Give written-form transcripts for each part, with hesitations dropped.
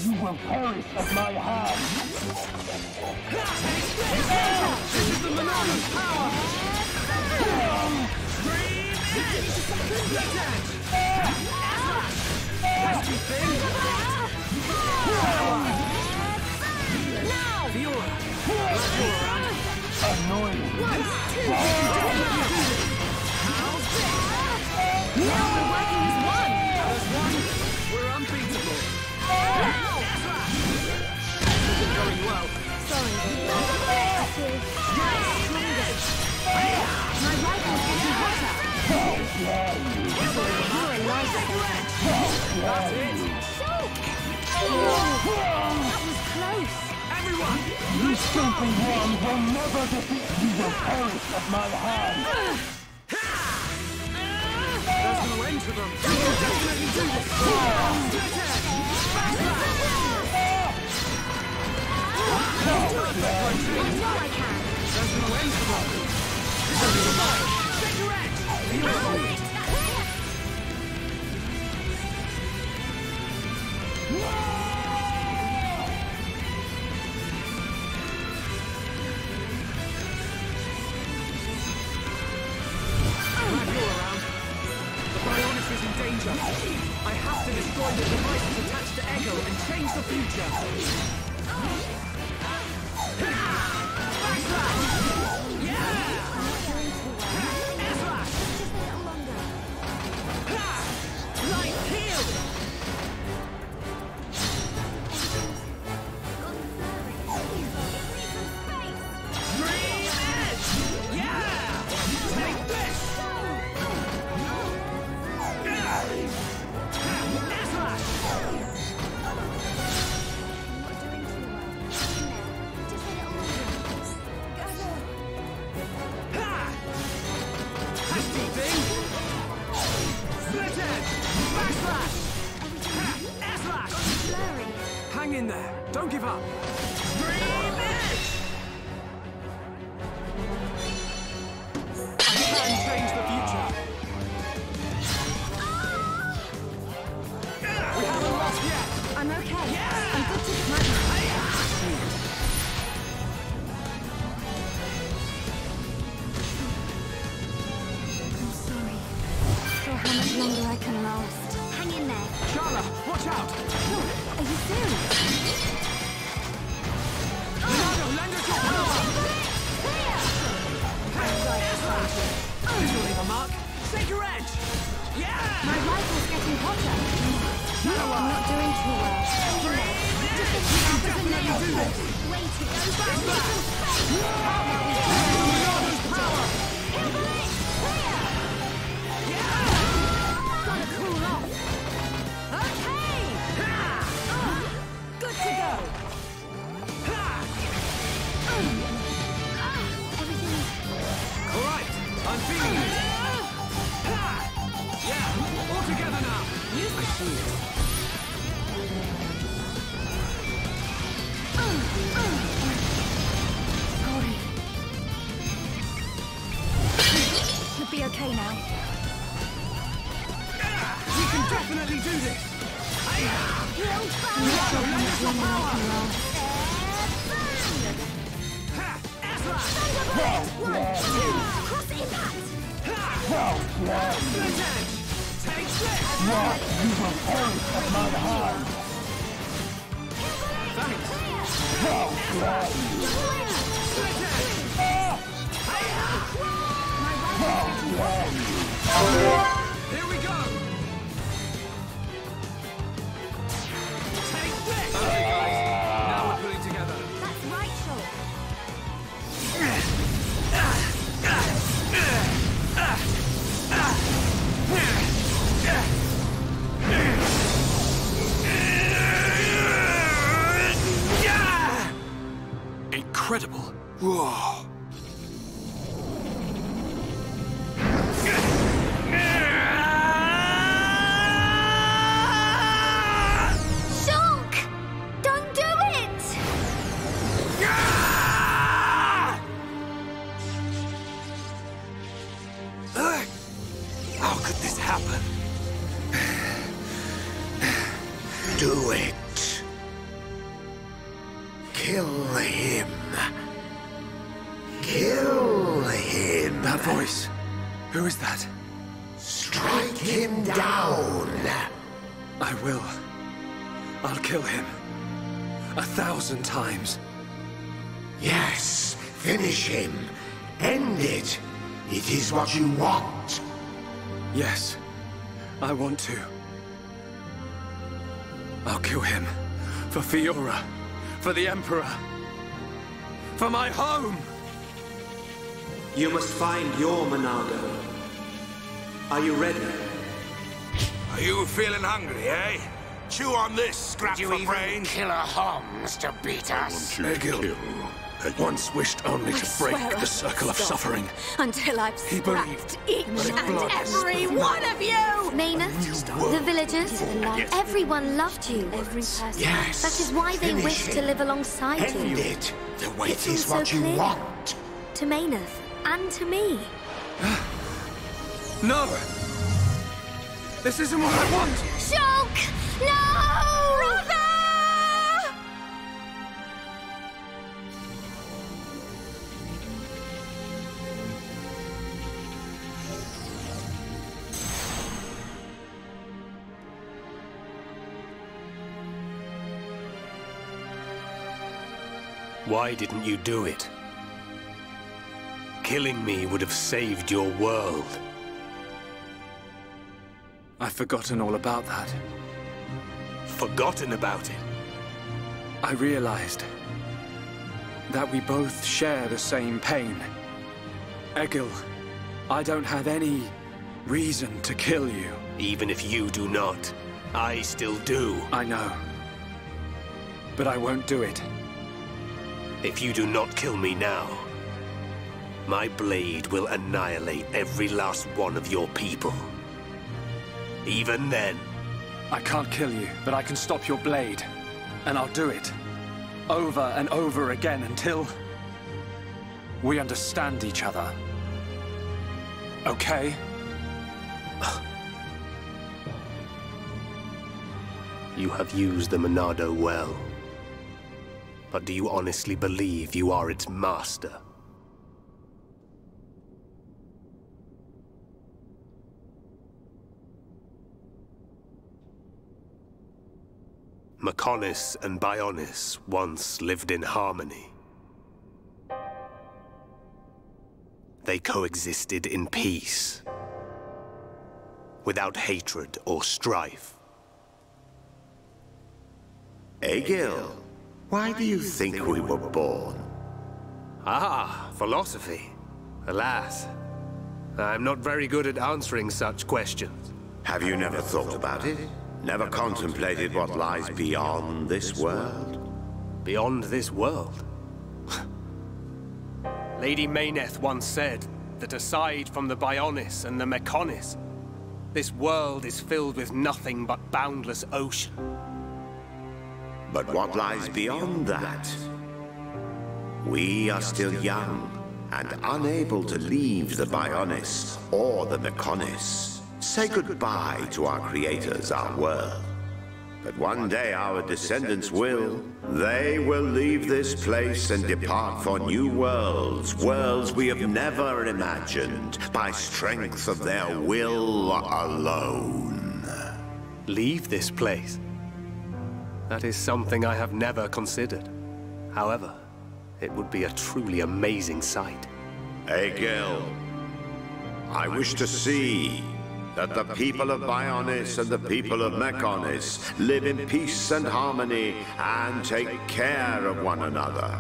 You will perish at my hand. This is the Mechonis power! Pesky thing! Now! Fiora! Let's go around. Annoying. Now we're working as one! As one, we're unbeatable. This isn't going well. Sorry. My rifle's getting hotter. You're a lifesaver. That's it. That was close. Everyone, This filthy one will never defeat. You will perish at my hand. there's no end to them. We can definitely do this. Split it. I know I can. There's no end to them. Cigarette. Glad you're around. The Mechonis is in danger. I have to destroy the devices attached to Ego and change the future. Light heal! Dream edge! Yeah! Take this! Hasty thing! Split edge! Backslash! Slash! Hang in there! Don't give up! Dream edge! I can change the future! We haven't lost yet! I'm okay. Yeah! I'm good to my I'm sorry. For how much longer I can last. Hang in there. Shala, watch out! Are you serious? Leonardo, lend us your power! This will leave a mark! Shake your edge! Yeah! My rifle's getting hotter. I'm not doing too well. Way to go back! Leonardo's power! Gotta cool off. Okay! Good to go. Everything's... Alright, I'm feeling it! Yeah, all together now! I see it. Sorry. Should be okay now. We can definitely do this! Leonardo, lend us your power! Cross impact! Split edge! Take this! What? You will perish at my hand. Thanks! Split edge! Here we go! Take this! Okay guys, now we're pulling together. That's Rachel. Incredible! Whoa! Shulk! Don't do it! How could this happen? Do it. Kill him. Kill him. That voice. Who is that? Strike him down. I will. I'll kill him. 1,000 times. Yes, finish him. End it. It is what you want. Yes, I want to. I'll kill him. For Fiora. For the Emperor. For my home! You must find your Monado. Are you ready? Are you feeling hungry, eh? Chew on this, scrap for brains. Kill a Homs to beat us. Egil once wished only to break the circle of suffering. Until I've He believed scrapped each that and blood every one of you! Maynard, the villagers, everyone loved you. Yes. That is why they finish wished him. to live alongside End you. it. It is all what so you clear. want. To Maynard, and to me. No! This isn't what I want! Shulk! No! Brother! Why didn't you do it? Killing me would have saved your world. I've forgotten all about that. Forgotten about it? I realized that we both share the same pain. Egil, I don't have any reason to kill you. Even if you do not, I still do. I know. But I won't do it. If you do not kill me now, my blade will annihilate every last one of your people. Even then... I can't kill you, but I can stop your blade. And I'll do it. Over and over again until... we understand each other. Okay? You have used the Monado well. But do you honestly believe you are its master? Mechonis and Bionis once lived in harmony. They coexisted in peace, without hatred or strife. Egil, why do you think we were born? Ah, philosophy. Alas, I'm not very good at answering such questions. Have you never thought about it? Never contemplated what lies beyond this world? Beyond this world? Lady Meyneth once said that aside from the Bionis and the Mechonis, this world is filled with nothing but boundless ocean. But what lies beyond that? We are still young and unable to leave the Bionis or the Mechonis. Say goodbye to our creators, our world. But one day our descendants will. They will leave this place and depart for new worlds, worlds we have never imagined, by strength of their will alone. Leave this place? That is something I have never considered. However, it would be a truly amazing sight. Egil, I wish to see that the people of Bionis and the people of Mechonis live in peace and harmony and take care of one another.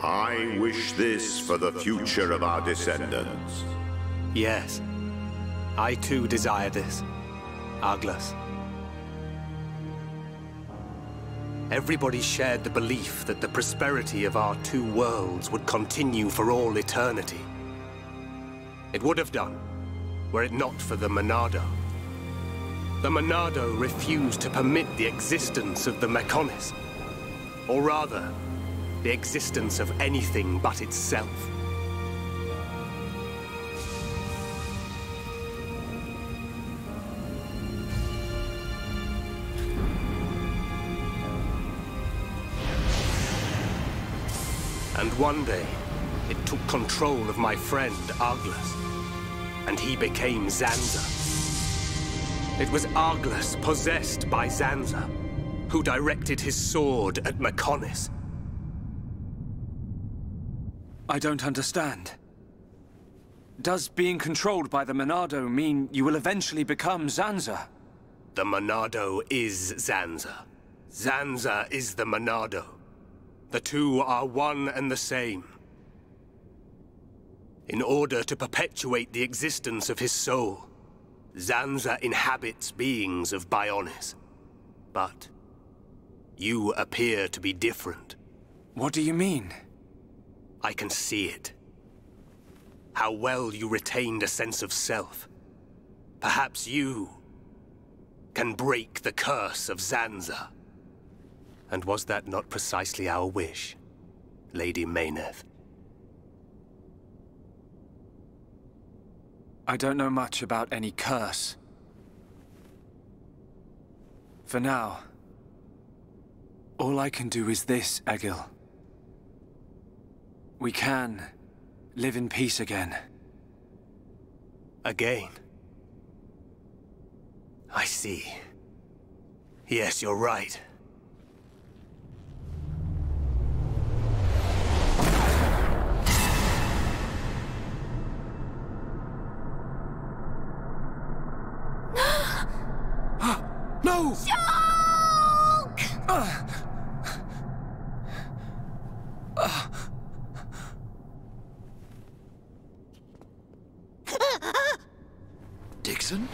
I wish this for the future of our descendants. Yes, I too desire this, Arglas. Everybody shared the belief that the prosperity of our two worlds would continue for all eternity. It would have done, were it not for the Monado. The Monado refused to permit the existence of the Mechonis. Or rather, the existence of anything but itself. And one day, it took control of my friend, Arglus. And he became Zanza. It was Arglus, possessed by Zanza, who directed his sword at Mechonis. I don't understand. Does being controlled by the Monado mean you will eventually become Zanza? The Monado is Zanza. Zanza is the Monado. The two are one and the same. In order to perpetuate the existence of his soul, Zanza inhabits beings of Bionis. But you appear to be different. What do you mean? I can see it. How well you retained a sense of self. Perhaps you can break the curse of Zanza. And was that not precisely our wish, Lady Meyneth? I don't know much about any curse. For now, all I can do is this, Egil. We can live in peace again. Again? I see. Yes, you're right. No! Shulk! Dixon?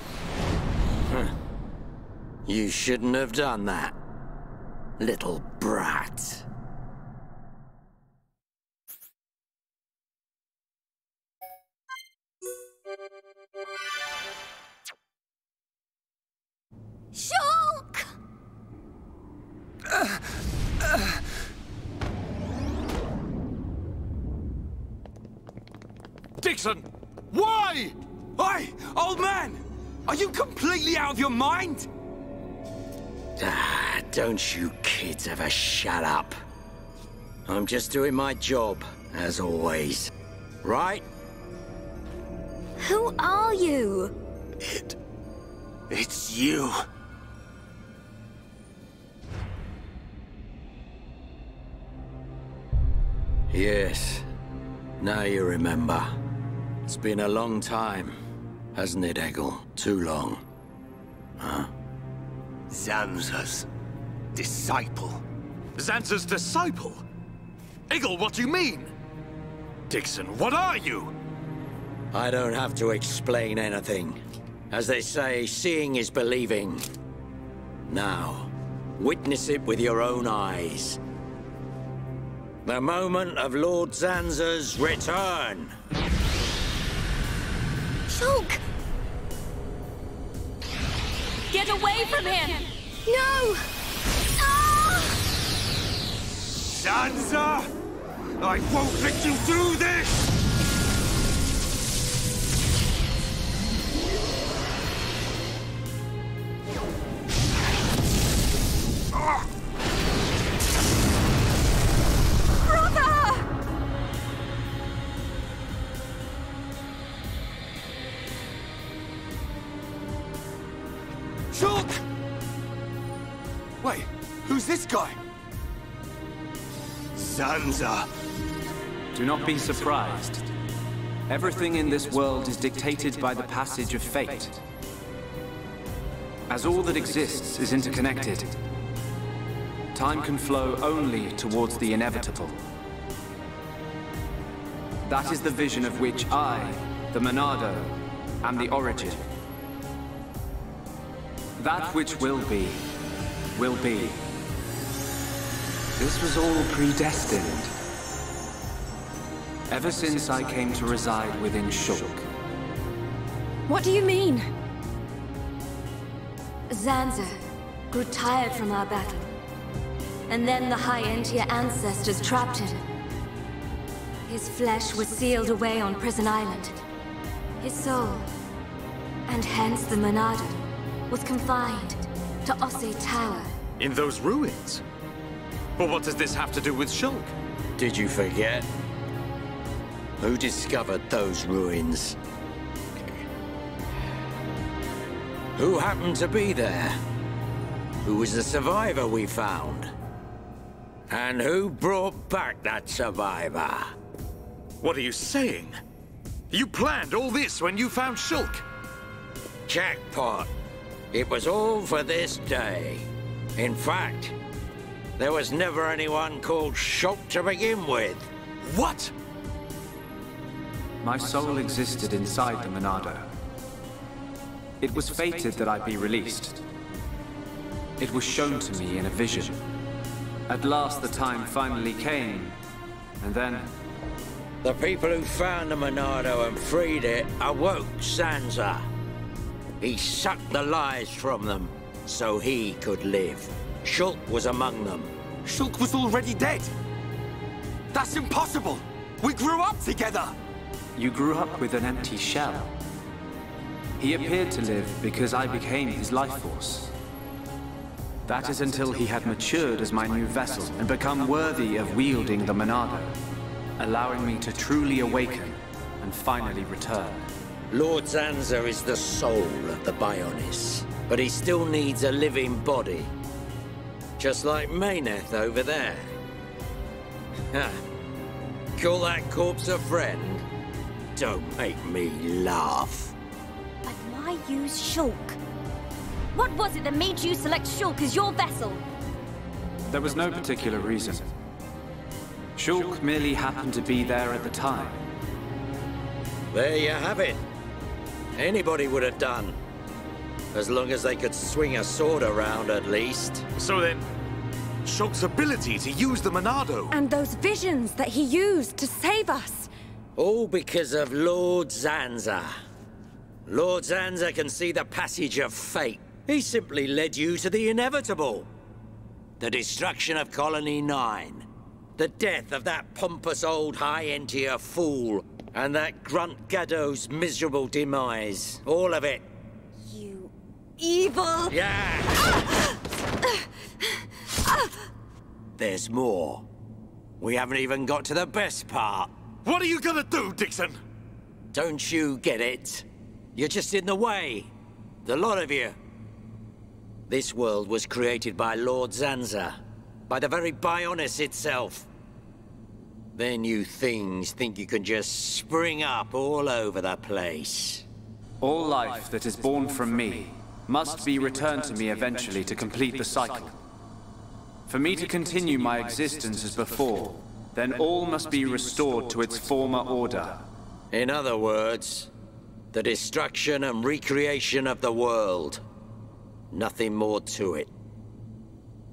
You shouldn't have done that, little brat. Shulk! Dixon! Why? Oi, old man! Are you completely out of your mind? Don't you kids ever shut up. I'm just doing my job, as always. Right? Who are you? It's you. Yes. Now you remember. It's been a long time, hasn't it, Egil? Too long. Huh? Zanza's disciple. Zanza's disciple? Egil, what do you mean? Dixon, what are you? I don't have to explain anything. As they say, seeing is believing. Now, witness it with your own eyes. The moment of Lord Zanza's return. Shulk! Get away from him! No! Ah! Zanza! I won't let you do this! Shulk! Wait, who's this guy? Zanza! Do not be surprised. Everything in this world is dictated by the passage of fate. As all that exists is interconnected, time can flow only towards the inevitable. That is the vision of which I, the Monado, am the origin. That which will be, will be. This was all predestined. Ever since I came to reside within Shulk. What do you mean? Zanza grew tired from our battle. And then the High Entia ancestors trapped him. His flesh was sealed away on Prison Island. His soul, and hence the Monado, was confined to Osse Tower. In those ruins? But what does this have to do with Shulk? Did you forget? Who discovered those ruins? Who happened to be there? Who was the survivor we found? And who brought back that survivor? What are you saying? You planned all this when you found Shulk? Jackpot. It was all for this day. In fact, there was never anyone called Shulk to begin with. What? My soul existed inside the Monado. It was fated that I be released. It was shown to me in a vision. At last the time finally came, and then... The people who found the Monado and freed it awoke Zanza. He sucked the lives from them, so he could live. Shulk was among them. Shulk was already dead! That's impossible! We grew up together! You grew up with an empty shell. He appeared to live because I became his life force. That is until he had matured as my new vessel and become worthy of wielding the Monado, allowing me to truly awaken and finally return. Lord Zanza is the soul of the Bionis, but he still needs a living body. Just like Mechonis over there. Ha! Call that corpse a friend? Don't make me laugh. But why use Shulk? What was it that made you select Shulk as your vessel? There was no particular reason. Shulk merely happened to be there at the time. There you have it. Anybody would have done. As long as they could swing a sword around, at least. So then, Shulk's ability to use the Monado... And those visions that he used to save us. All because of Lord Zanza. Lord Zanza can see the passage of fate. He simply led you to the inevitable. The destruction of Colony 9. The death of that pompous old high-entier fool. And that grunt Gaddo's miserable demise. All of it. You evil... Yeah! There's more. We haven't even got to the best part. What are you gonna do, Dixon? Don't you get it? You're just in the way. The lot of you. This world was created by Lord Zanza. By the very Bionis itself. Then you things think you can just spring up all over the place. All life that is born from me must be returned to me eventually to complete the cycle. For me to continue my existence as before, then all must be restored to its former order. In other words, the destruction and recreation of the world. Nothing more to it.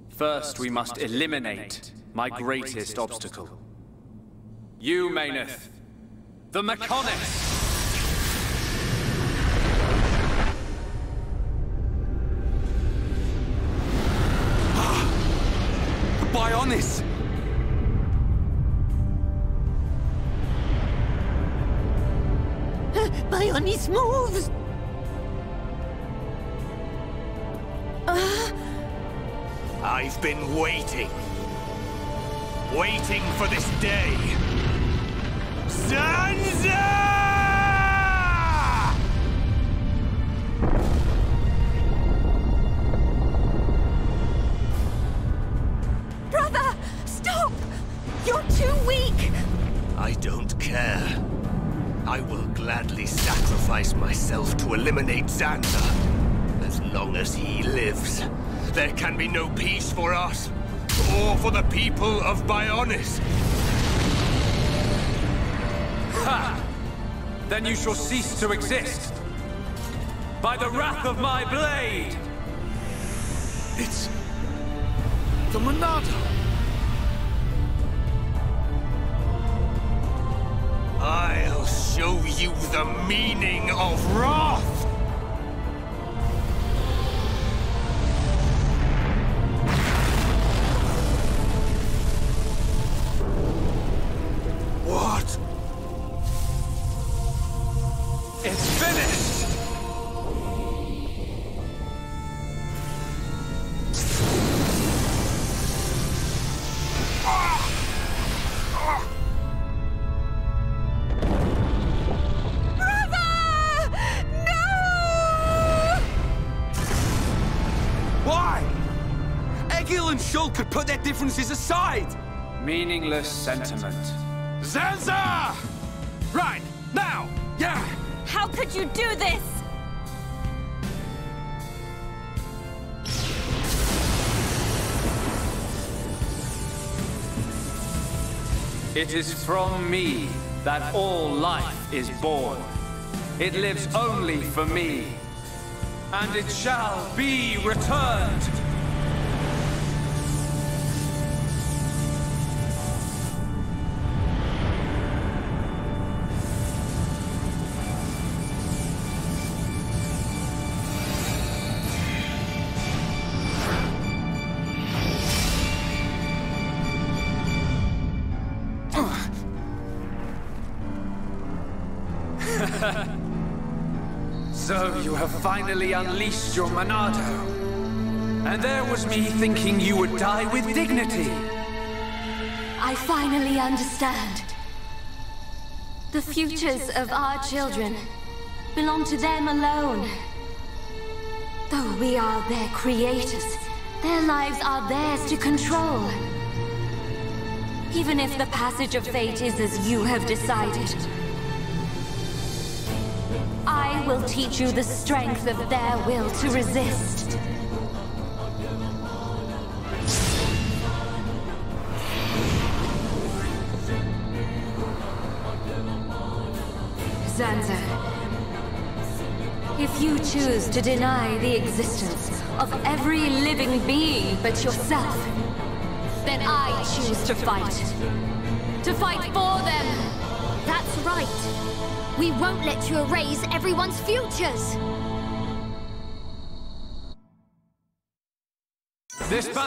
First, we must eliminate my greatest obstacle. You, Mechonis, the Mechonis! The Bionis! Bionis moves! I've been waiting. Waiting for this day. Zanza! Brother! Stop! You're too weak! I don't care. I will gladly sacrifice myself to eliminate Zanza. As long as he lives, there can be no peace for us, or for the people of Bionis. Ha! Then you shall cease to exist. By the wrath of my blade! It's... the Monado! I'll show you the meaning of wrath! What? It's finished! all could put their differences aside! Meaningless sentiment. Zanza! Right, now! Yeah! How could you do this? It is from me that all life is born. It lives only for me, and it shall be returned. So you have finally unleashed your Monado. And there was me thinking you would die with dignity. I finally understand. The futures of our children belong to them alone. Though we are their creators, their lives are theirs to control. Even if the passage of fate is as you have decided, I will teach you the strength of their will to resist. Zanza, if you choose to deny the existence of every living being but yourself, then I choose to fight. To fight for them! That's right. We won't let you erase everyone's futures! This battle